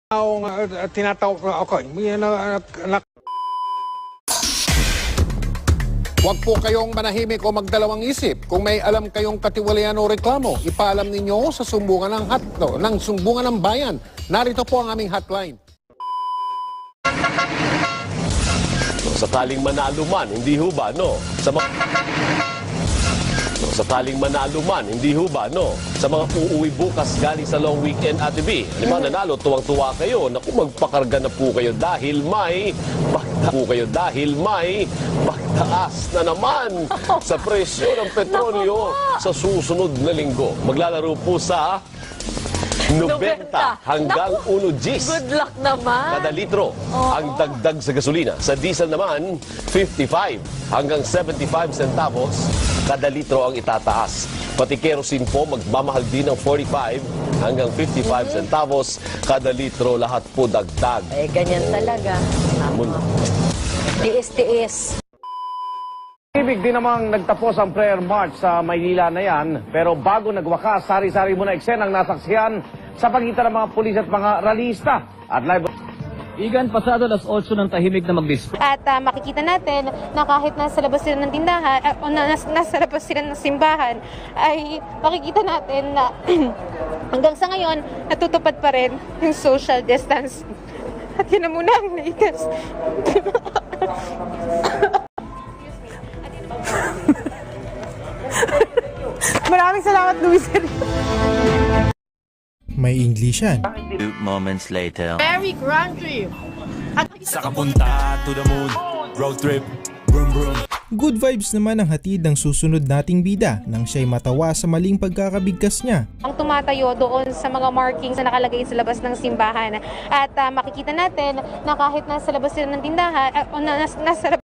Tinatawag ko ako. Huwag po kayong manahimik o magdalawang isip. Kung may alam kayong katiwalian o reklamo, ipaalam ninyo sa sumbungan ng sumbungan ng bayan. Narito po ang aming hotline. Sakaling manalo man, hindi ho ba, no? Sakaling manalo man, hindi ho ba, no? Sa mga uuwi bukas galing sa long weekend, Ate B. Di ba nanalo, tuwang-tuwa kayo. Naku, magpakarga na po kayo dahil may pagtaas na naman sa presyo ng petrolyo sa susunod na linggo. Maglalaro po sa 90 hanggang 1 Gs. Good luck naman. Kada litro ang dagdag sa gasolina. Sa diesel naman, 55 hanggang 75 centavos kada litro ang itataas. Pati kerosene po magmamahal din ng 45 hanggang 55 centavos kada litro. Lahat po dagdag. Eh, ganyan talaga. Tiis-tiis. Ibig din namang nagtapos ang prayer march sa Maynila na yan. Pero bago nagwakas, sari-sari muna eksenang nasaksihan sa pagitan ng mga pulis at mga ralista. At live... Igan, pasado alas 8 ng tahimik na mag-display. At makikita natin na kahit nasa labas sila ng tindahan, o nasa labas sila ng simbahan, ay makikita natin na hanggang sa ngayon, natutupad pa rin yung social distance. At yun na muna ang latest. Maraming salamat, Luis. May English yan. 2 moments later. Very grungy. Sa kapunta to the moon, road trip, vroom vroom. Good vibes naman ang hatid ng susunod nating bida nang siya'y matawa sa maling pagkakabigkas niya. Ang tumatayo doon sa mga markings na nakalagay sa labas ng simbahan. At makikita natin na kahit nasa labas sila ng tindahan, o nasa labas